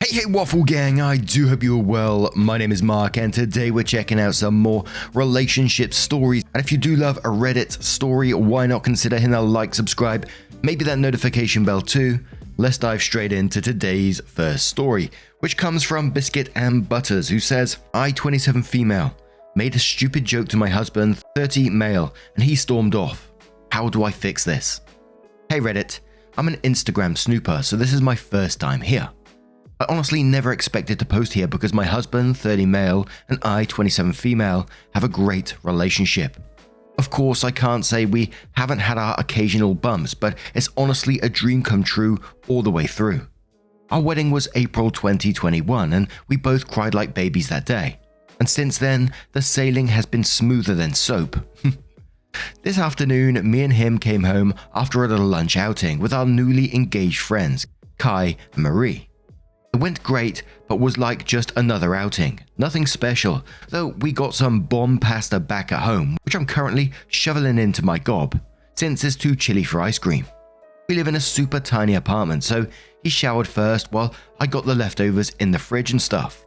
Hey Waffle Gang, I do hope you're well. My name is Mark and today we're checking out some more relationship stories. And if you do love a Reddit story, why not consider hitting that like, subscribe, maybe that notification bell too. Let's dive straight into today's first story, which comes from Biscuit and Butters, who says, I, 27 female, made a stupid joke to my husband, 30 male, and he stormed off. How do I fix this? Hey Reddit, I'm an Instagram snooper, so this is my first time here. I honestly never expected to post here because my husband, 30 male, and I, 27 female, have a great relationship. Of course, I can't say we haven't had our occasional bumps, but it's honestly a dream come true all the way through. Our wedding was April 2021, and we both cried like babies that day. And since then, the sailing has been smoother than soap. This afternoon, me and him came home after a little lunch outing with our newly engaged friends, Kai and Marie. It went great, but was like just another outing. Nothing special, though we got some bomb pasta back at home, which I'm currently shoveling into my gob, since it's too chilly for ice cream. We live in a super tiny apartment, so he showered first while I got the leftovers in the fridge and stuff.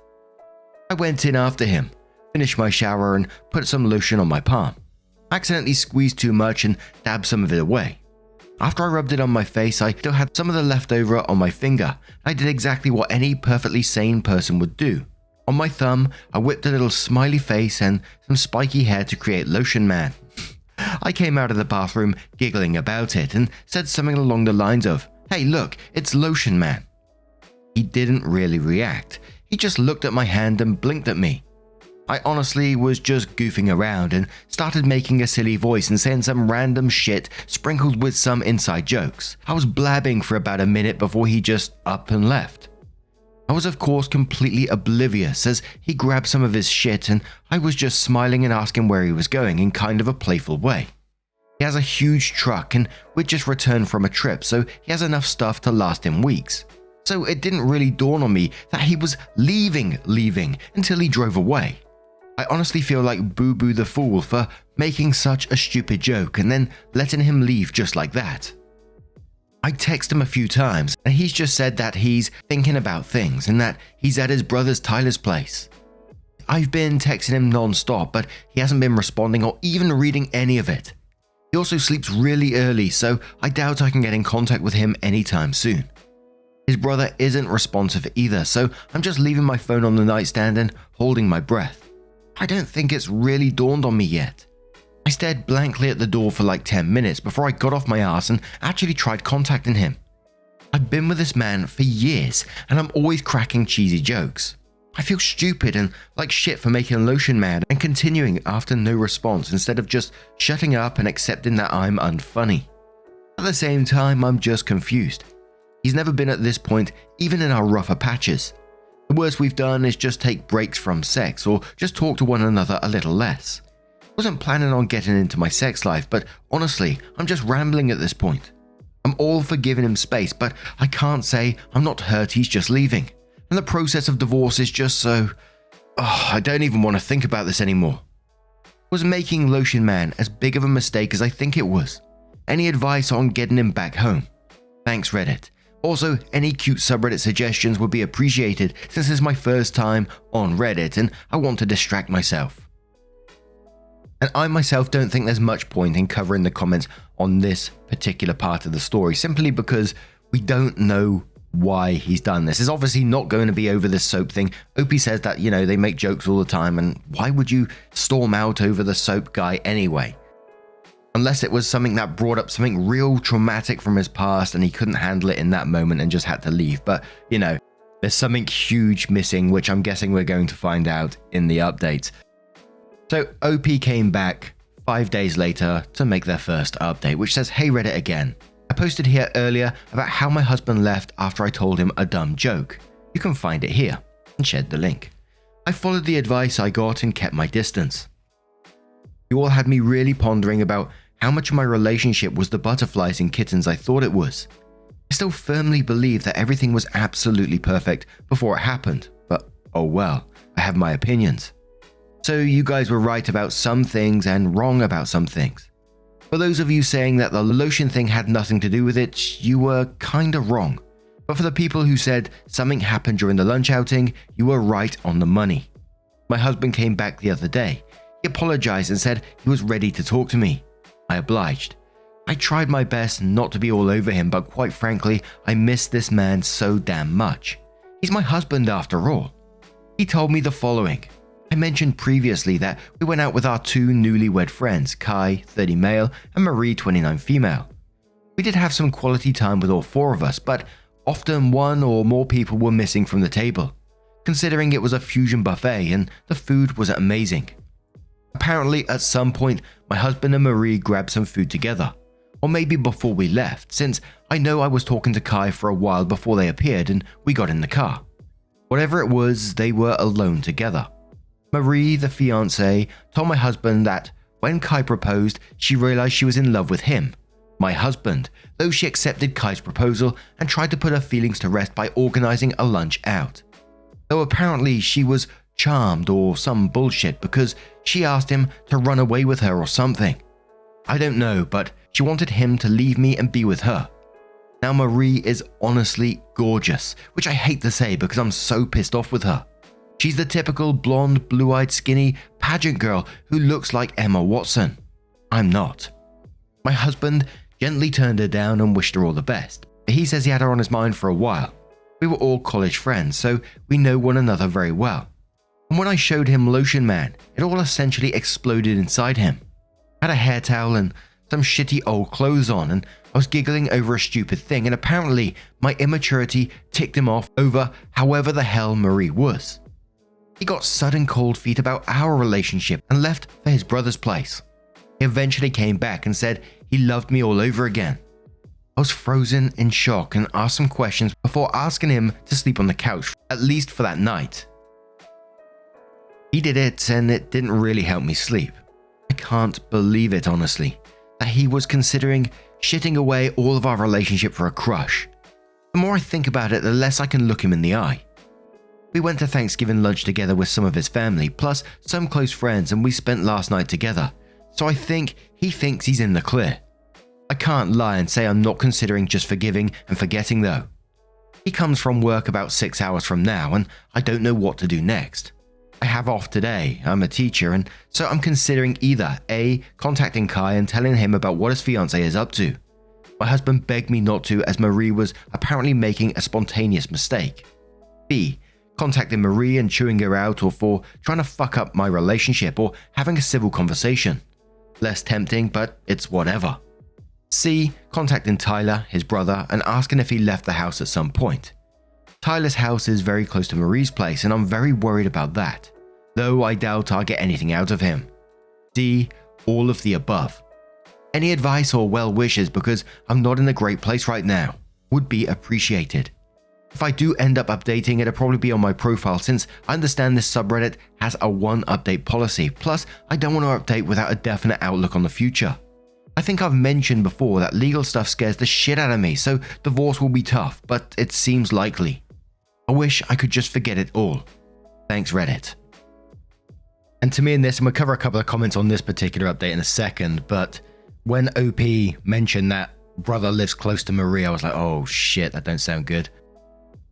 I went in after him, finished my shower and put some lotion on my palm. I accidentally squeezed too much and dabbed some of it away. After I rubbed it on my face, I still had some of the leftover on my finger. I did exactly what any perfectly sane person would do. On my thumb, I whipped a little smiley face and some spiky hair to create Lotion Man. I came out of the bathroom giggling about it and said something along the lines of, "Hey look, it's Lotion Man." He didn't really react. He just looked at my hand and blinked at me. I honestly was just goofing around and started making a silly voice and saying some random shit sprinkled with some inside jokes. I was blabbing for about a minute before he just up and left. I was of course completely oblivious as he grabbed some of his shit and I was just smiling and asking where he was going in kind of a playful way. He has a huge truck and we'd just returned from a trip, so he has enough stuff to last him weeks. So it didn't really dawn on me that he was leaving until he drove away. I honestly feel like Boo Boo the Fool for making such a stupid joke and then letting him leave just like that. I text him a few times and he's just said that he's thinking about things and that he's at his brother's Tyler's place. I've been texting him non-stop, but he hasn't been responding or even reading any of it. He also sleeps really early, so I doubt I can get in contact with him anytime soon. His brother isn't responsive either, so I'm just leaving my phone on the nightstand and holding my breath. I don't think it's really dawned on me yet. I stared blankly at the door for like 10 minutes before I got off my ass and actually tried contacting him. I've been with this man for years and I'm always cracking cheesy jokes. I feel stupid and like shit for making Lotion Man and continuing after no response instead of just shutting up and accepting that I'm unfunny. At the same time, I'm just confused. He's never been at this point, even in our rougher patches. The worst we've done is just take breaks from sex or just talk to one another a little less. Wasn't planning on getting into my sex life, but honestly, I'm just rambling at this point. I'm all for giving him space, but I can't say I'm not hurt he's just leaving. And the process of divorce is just so... I don't even want to think about this anymore. Was making Lotion Man as big of a mistake as I think it was? Any advice on getting him back home? Thanks Reddit. Also, any cute subreddit suggestions would be appreciated since it's my first time on Reddit and I want to distract myself. And I myself don't think there's much point in covering the comments on this particular part of the story simply because we don't know why he's done this. It's obviously not going to be over this soap thing. Opie says that, they make jokes all the time and why would you storm out over the soap guy anyway? Unless it was something that brought up something real traumatic from his past and he couldn't handle it in that moment and just had to leave. But, there's something huge missing, which I'm guessing we're going to find out in the update. So OP came back 5 days later to make their first update, which says, "Hey Reddit again. I posted here earlier about how my husband left after I told him a dumb joke. You can find it here," and shared the link. I followed the advice I got and kept my distance. You all had me really pondering about how much of my relationship was the butterflies and kittens I thought it was. I still firmly believe that everything was absolutely perfect before it happened, but oh well, I have my opinions. So you guys were right about some things and wrong about some things. For those of you saying that the lotion thing had nothing to do with it, you were kinda wrong. But for the people who said something happened during the lunch outing, you were right on the money. My husband came back the other day. He apologized and said he was ready to talk to me. I obliged. I tried my best not to be all over him, but quite frankly, I miss this man so damn much. He's my husband after all. He told me the following. I mentioned previously that we went out with our two newlywed friends, Kai, 30 male, and Marie, 29 female. We did have some quality time with all four of us, but often one or more people were missing from the table, considering it was a fusion buffet and the food was amazing. Apparently, at some point, my husband and Marie grabbed some food together, or maybe before we left, since I know I was talking to Kai for a while before they appeared and we got in the car. Whatever it was, they were alone together. Marie, the fiancée, told my husband that when Kai proposed, she realized she was in love with him, my husband, though she accepted Kai's proposal and tried to put her feelings to rest by organizing a lunch out. Though apparently she was charmed or some bullshit because she asked him to run away with her or something. I don't know, but she wanted him to leave me and be with her. Now Marie is honestly gorgeous, which I hate to say because I'm so pissed off with her. She's the typical blonde, blue-eyed, skinny pageant girl who looks like Emma Watson. I'm not. My husband gently turned her down and wished her all the best. He says he had her on his mind for a while. We were all college friends, so we know one another very well. And when I showed him Lotion Man, it all essentially exploded inside him. I had a hair towel and some shitty old clothes on, and I was giggling over a stupid thing, and apparently my immaturity ticked him off over however the hell Marie was. He got sudden cold feet about our relationship and left for his brother's place. He eventually came back and said he loved me all over again. I was frozen in shock and asked some questions before asking him to sleep on the couch, at least for that night. He did it and it didn't really help me sleep. I can't believe it, honestly, that he was considering shitting away all of our relationship for a crush. The more I think about it, the less I can look him in the eye. We went to Thanksgiving lunch together with some of his family, plus some close friends, and we spent last night together. So I think he thinks he's in the clear. I can't lie and say I'm not considering just forgiving and forgetting though. He comes from work about 6 hours from now, and I don't know what to do next. I have off today, I'm a teacher, and so I'm considering either A, contacting Kai and telling him about what his fiancée is up to. My husband begged me not to as Marie was apparently making a spontaneous mistake. B, contacting Marie and chewing her out, or for trying to fuck up my relationship or having a civil conversation. Less tempting, but it's whatever. C, contacting Tyler, his brother, and asking if he left the house at some point. Tyler's house is very close to Marie's place and I'm very worried about that, though I doubt I'll get anything out of him. D, all of the above. Any advice or well wishes, because I'm not in a great place right now, would be appreciated. If I do end up updating, it'll probably be on my profile since I understand this subreddit has a one update policy, plus I don't want to update without a definite outlook on the future. I think I've mentioned before that legal stuff scares the shit out of me, so divorce will be tough, but it seems likely. I wish I could just forget it all. Thanks, Reddit. And to me in this, I'm going to cover a couple of comments on this particular update in a second, but when OP mentioned that brother lives close to Marie, I was like, oh shit, that don't sound good.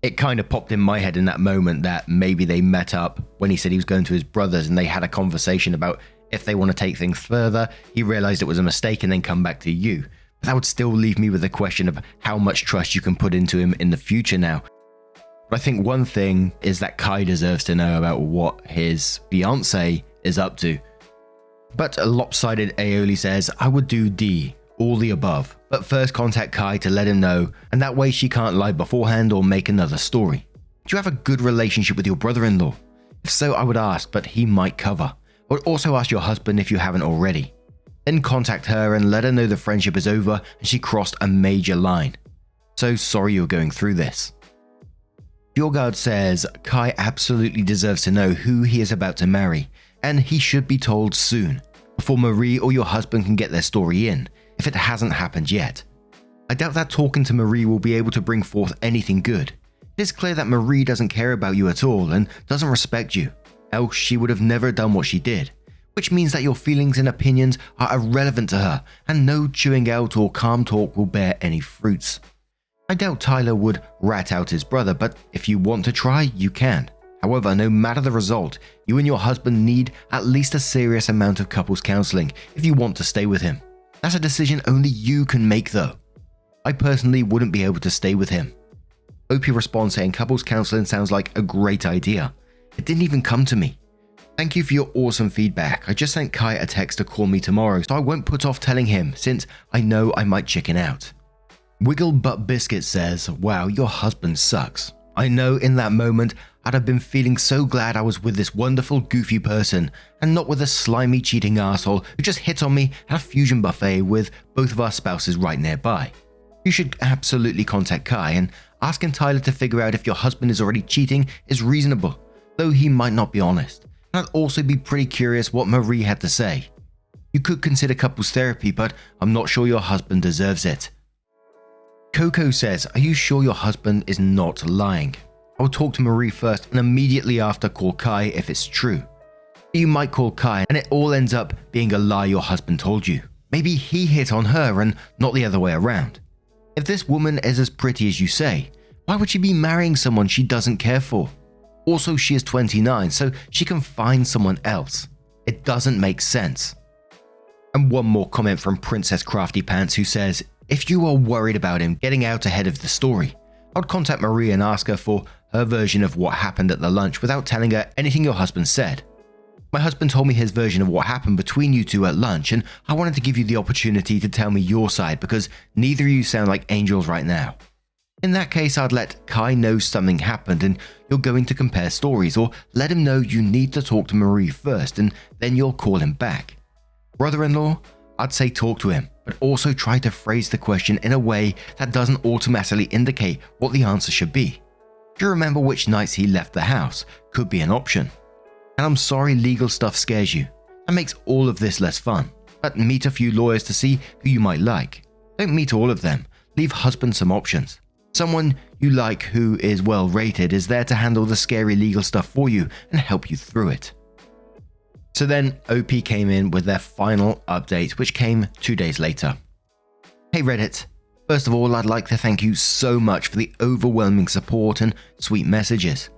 It kind of popped in my head in that moment that maybe they met up when he said he was going to his brother's and they had a conversation about if they want to take things further. He realized it was a mistake and then come back to you. But that would still leave me with the question of how much trust you can put into him in the future now. But I think one thing is that Kai deserves to know about what his fiancée is up to. But a lopsided Aeoli says, I would do D, all the above, but first contact Kai to let him know, and that way she can't lie beforehand or make another story. Do you have a good relationship with your brother-in-law? If so, I would ask, but he might cover. I would also ask your husband if you haven't already. Then contact her and let her know the friendship is over and she crossed a major line. So sorry you're going through this. Fjorgard says, Kai absolutely deserves to know who he is about to marry, and he should be told soon, before Marie or your husband can get their story in, if it hasn't happened yet. I doubt that talking to Marie will be able to bring forth anything good. It is clear that Marie doesn't care about you at all and doesn't respect you, else she would have never done what she did, which means that your feelings and opinions are irrelevant to her, and no chewing out or calm talk will bear any fruits. I doubt Tyler would rat out his brother, but if you want to try, you can. However, no matter the result, you and your husband need at least a serious amount of couples counseling if you want to stay with him. That's a decision only you can make though. I personally wouldn't be able to stay with him. OP responds saying couples counseling sounds like a great idea. It didn't even come to me. Thank you for your awesome feedback. I just sent Kai a text to call me tomorrow, so I won't put off telling him since I know I might chicken out. Wiggle Butt Biscuit says, wow, your husband sucks. I know in that moment I'd have been feeling so glad I was with this wonderful goofy person and not with a slimy cheating asshole who just hit on me at a fusion buffet with both of our spouses right nearby. You should absolutely contact Kai, and asking Tyler to figure out if your husband is already cheating is reasonable, though he might not be honest. And I'd also be pretty curious what Marie had to say. You could consider couples therapy, but I'm not sure your husband deserves it. Coco says, are you sure your husband is not lying? I will talk to Marie first and immediately after call Kai if it's true. You might call Kai and it all ends up being a lie your husband told you. Maybe he hit on her and not the other way around. If this woman is as pretty as you say, why would she be marrying someone she doesn't care for? Also, she is 29, so she can find someone else. It doesn't make sense. And one more comment from Princess Crafty Pants who says, if you are worried about him getting out ahead of the story, I'd contact Maria and ask her for her version of what happened at the lunch without telling her anything your husband said. My husband told me his version of what happened between you two at lunch, and I wanted to give you the opportunity to tell me your side because neither of you sound like angels right now. In that case, I'd let Kai know something happened and you're going to compare stories, or let him know you need to talk to Marie first and then you'll call him back. Brother-in-law, I'd say talk to him, but also try to phrase the question in a way that doesn't automatically indicate what the answer should be. Do you remember which nights he left the house? Could be an option. And I'm sorry legal stuff scares you. That makes all of this less fun. But meet a few lawyers to see who you might like. Don't meet all of them. Leave husband some options. Someone you like who is well rated is there to handle the scary legal stuff for you and help you through it. So then OP came in with their final update, which came 2 days later. Hey Reddit, first of all I'd like to thank you so much for the overwhelming support and sweet messages.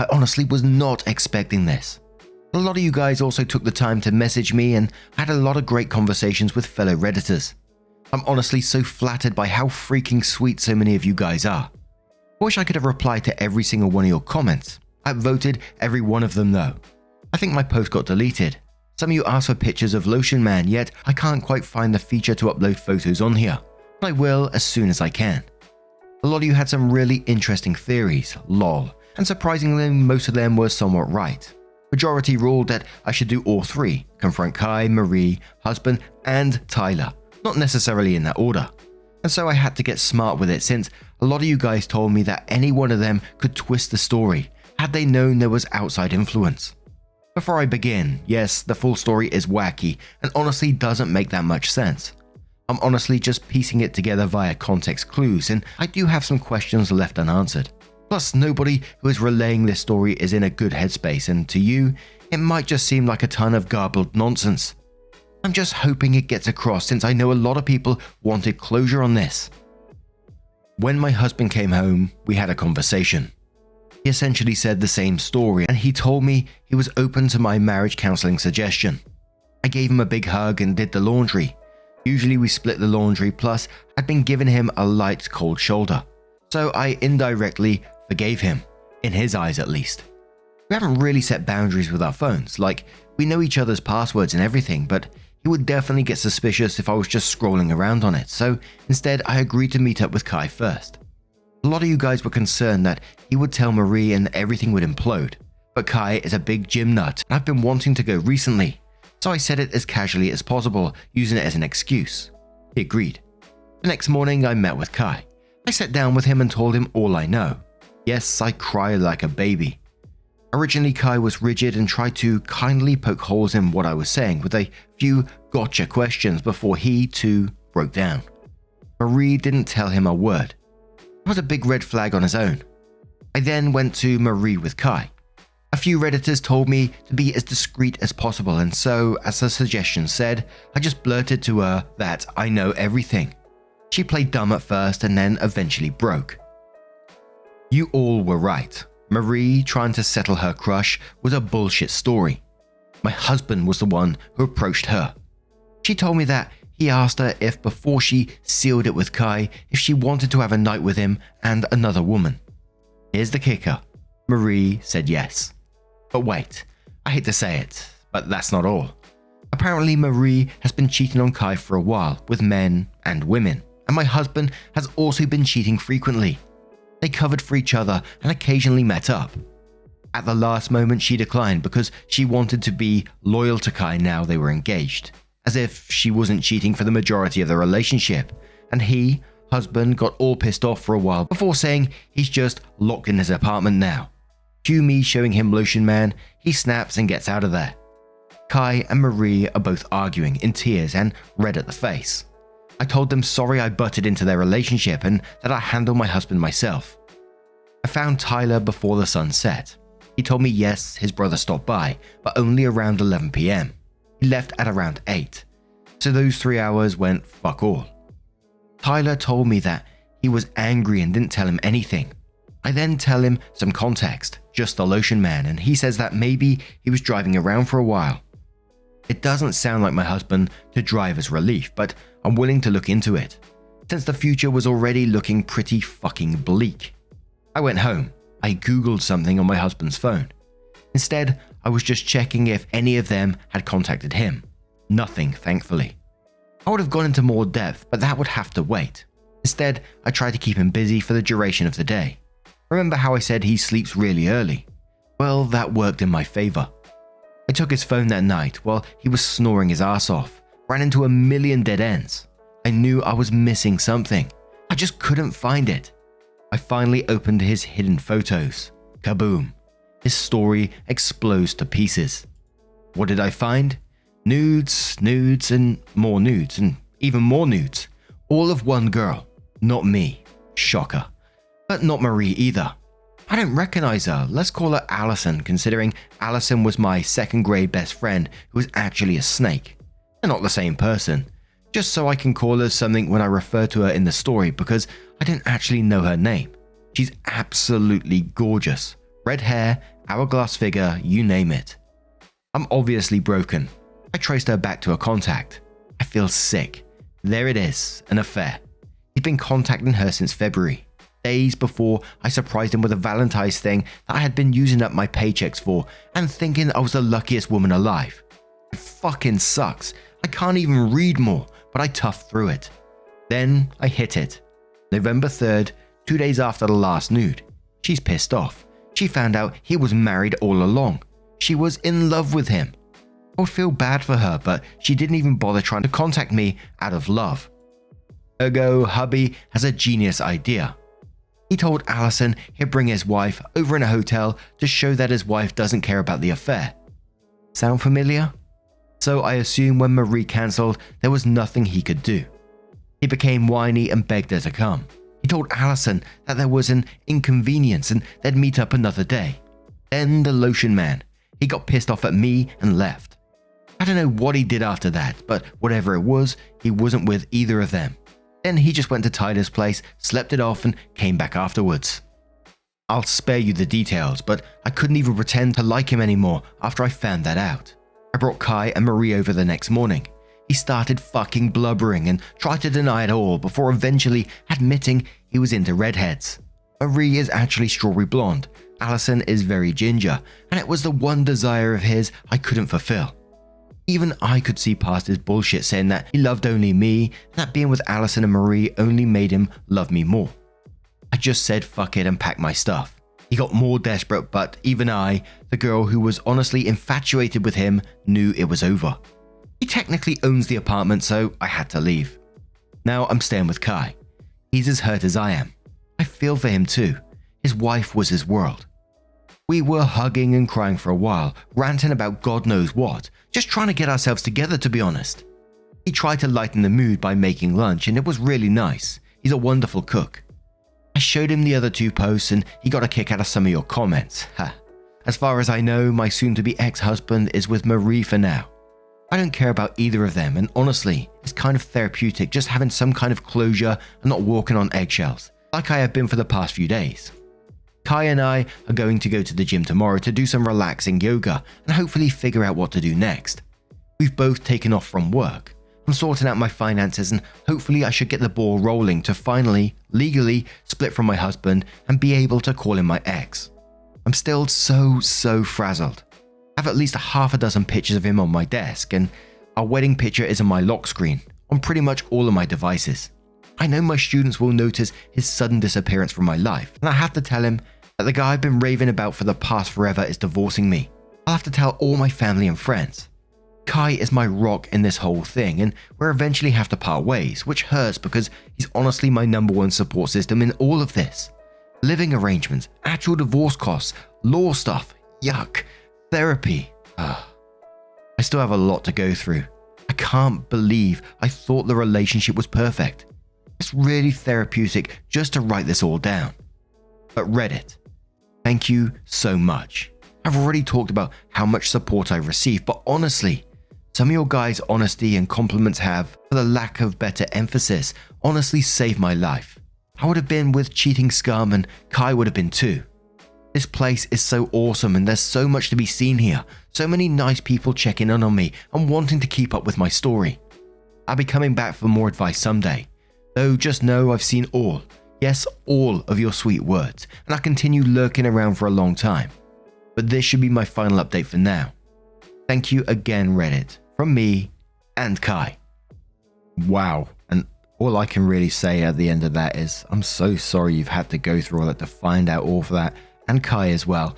I honestly was not expecting this. A lot of you guys also took the time to message me and I had a lot of great conversations with fellow Redditors. I'm honestly so flattered by how freaking sweet so many of you guys are. I wish I could have replied to every single one of your comments. I voted every one of them though. I think my post got deleted. Some of you asked for pictures of Lotion Man, yet I can't quite find the feature to upload photos on here, but I will as soon as I can. A lot of you had some really interesting theories, lol, and surprisingly most of them were somewhat right. Majority ruled that I should do all three, confront Kai, Marie, husband, and Tyler, not necessarily in that order. And so I had to get smart with it since a lot of you guys told me that any one of them could twist the story had they known there was outside influence. Before I begin, yes, the full story is wacky and honestly doesn't make that much sense. I'm honestly just piecing it together via context clues and I do have some questions left unanswered. Plus, nobody who is relaying this story is in a good headspace and to you, it might just seem like a ton of garbled nonsense. I'm just hoping it gets across since I know a lot of people wanted closure on this. When my husband came home, we had a conversation. He essentially said the same story and he told me he was open to my marriage counseling suggestion. I gave him a big hug and did the laundry. Usually we split the laundry, plus I'd been giving him a light cold shoulder. So I indirectly forgave him, in his eyes at least. We haven't really set boundaries with our phones, like we know each other's passwords and everything, but he would definitely get suspicious if I was just scrolling around on it, so instead I agreed to meet up with Kai first. A lot of you guys were concerned that he would tell Marie and everything would implode, but Kai is a big gym nut and I've been wanting to go recently, so I said it as casually as possible, using it as an excuse. He agreed. The next morning I met with Kai. I sat down with him and told him all I know. Yes, I cried like a baby. Originally Kai was rigid and tried to kindly poke holes in what I was saying with a few gotcha questions before he, too, broke down. Marie didn't tell him a word. It was a big red flag on his own. I then went to Marie with Kai. A few Redditors told me to be as discreet as possible, and so, as the suggestion said, I just blurted to her that I know everything. She played dumb at first and then eventually broke. You all were right. Marie trying to settle her crush was a bullshit story. My husband was the one who approached her. She told me that he asked her if before she sealed it with Kai, if she wanted to have a night with him and another woman. Here's the kicker. Marie said yes. But wait, I hate to say it, but that's not all. Apparently Marie has been cheating on Kai for a while with men and women, and my husband has also been cheating frequently. They covered for each other and occasionally met up. At the last moment she declined because she wanted to be loyal to Kai now they were engaged, as if she wasn't cheating for the majority of the relationship, and he, husband, got all pissed off for a while before saying he's just locked in his apartment now. Cue me showing him Lotion Man, he snaps and gets out of there. Kai and Marie are both arguing in tears and red at the face. I told them sorry I butted into their relationship and that I handle my husband myself. I found Tyler before the sun set. He told me yes, his brother stopped by, but only around 11 PM. He left at around 8, so those 3 hours went fuck all. Tyler told me that he was angry and didn't tell him anything. I then tell him some context, just the Lotion Man, and he says that maybe he was driving around for a while. It doesn't sound like my husband to drive as relief, but I'm willing to look into it, since the future was already looking pretty fucking bleak. I went home. I googled something on my husband's phone. Instead, I was just checking if any of them had contacted him. Nothing, thankfully. I would have gone into more depth, but that would have to wait. Instead, I tried to keep him busy for the duration of the day. Remember how I said he sleeps really early? Well, that worked in my favor. I took his phone that night while he was snoring his ass off, ran into a million dead ends. I knew I was missing something. I just couldn't find it. I finally opened his hidden photos. Kaboom. His story explodes to pieces. What did I find? Nudes, and more nudes, and even more nudes. All of one girl. Not me. Shocker. But not Marie either. I don't recognize her. Let's call her Allison, considering Allison was my second grade best friend who was actually a snake. They're not the same person. Just so I can call her something when I refer to her in the story, because I don't actually know her name. She's absolutely gorgeous. Red hair, hourglass figure, you name it. I'm obviously broken. I traced her back to a contact. I feel sick. There it is, an affair. He'd been contacting her since February. Days before I surprised him with a Valentine's thing that I had been using up my paychecks for and thinking I was the luckiest woman alive. It fucking sucks. I can't even read more, but I toughed through it. Then I hit it. November 3rd, 2 days after the last nude. She's pissed off. She found out he was married all along. She was in love with him. I would feel bad for her, but she didn't even bother trying to contact me out of love. Ergo, hubby has a genius idea. He told Allison he'd bring his wife over in a hotel to show that his wife doesn't care about the affair. Sound familiar? So I assume when Marie cancelled, there was nothing he could do. He became whiny and begged her to come. He told Allison that there was an inconvenience and they'd meet up another day. Then the Lotion Man. He got pissed off at me and left. I don't know what he did after that, but whatever it was, he wasn't with either of them. Then he just went to Tyler's place, slept it off, and came back afterwards. I'll spare you the details, but I couldn't even pretend to like him anymore after I found that out. I brought Kai and Marie over the next morning. He started fucking blubbering and tried to deny it all before eventually admitting he was into redheads. Marie is actually strawberry blonde, Allison is very ginger, and it was the one desire of his I couldn't fulfill. Even I could see past his bullshit saying that he loved only me, and that being with Allison and Marie only made him love me more. I just said fuck it and packed my stuff. He got more desperate, but even I, the girl who was honestly infatuated with him, knew it was over. He technically owns the apartment, so I had to leave. Now I'm staying with Kai. He's as hurt as I am. I feel for him too. His wife was his world. We were hugging and crying for a while, ranting about God knows what, just trying to get ourselves together, to be honest. He tried to lighten the mood by making lunch, and it was really nice. He's a wonderful cook. I showed him the other 2 posts, and he got a kick out of some of your comments. Ha. As far as I know, my soon-to-be ex-husband is with Marie for now. I don't care about either of them, and honestly, it's kind of therapeutic just having some kind of closure and not walking on eggshells, like I have been for the past few days. Kai and I are going to go to the gym tomorrow to do some relaxing yoga and hopefully figure out what to do next. We've both taken off from work. I'm sorting out my finances and hopefully I should get the ball rolling to finally, legally, split from my husband and be able to call him my ex. I'm still so frazzled. I have at least half a dozen pictures of him on my desk, and our wedding picture is on my lock screen on pretty much all of my devices. I know my students will notice his sudden disappearance from my life, and I have to tell him that the guy I've been raving about for the past forever is divorcing me. I'll have to tell all my family and friends. Kai is my rock in this whole thing, and we'll eventually have to part ways, which hurts because he's honestly my #1 support system in all of this. Living arrangements, actual divorce costs, law stuff, yuck, therapy. I still have a lot to go through. I can't believe I thought the relationship was perfect. It's really therapeutic just to write this all down. But Reddit, thank you so much. I've already talked about how much support I receive, but honestly, some of your guys' honesty and compliments have, for the lack of better emphasis, honestly saved my life. I would have been with cheating scum and Kai would have been too. This place is so awesome and there's so much to be seen here. So many nice people checking in on me and wanting to keep up with my story. I'll be coming back for more advice someday. Though just know I've seen all, yes, all of your sweet words, and I'll continue lurking around for a long time. But this should be my final update for now. Thank you again, Reddit, from me and Kai. Wow, and all I can really say at the end of that is I'm so sorry you've had to go through all that to find out all of that, and Kai as well.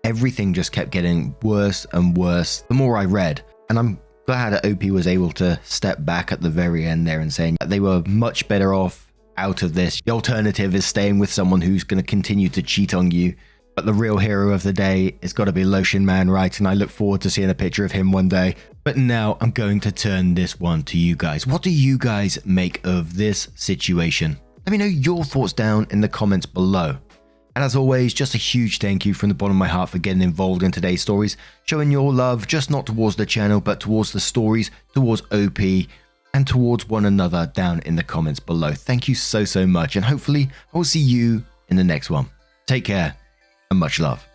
Everything just kept getting worse and worse the more I read, and I'm glad that OP was able to step back at the very end there and saying that they were much better off out of this. The alternative is staying with someone who's going to continue to cheat on you. But the real hero of the day has got to be Lotion Man, right? And I look forward to seeing a picture of him one day. But now I'm going to turn this one to you guys. What do you guys make of this situation? Let me know your thoughts down in the comments below. And as always, just a huge thank you from the bottom of my heart for getting involved in today's stories, showing your love just not towards the channel, but towards the stories, towards OP, and towards one another down in the comments below. Thank you so much, and hopefully I will see you in the next one. Take care, and much love.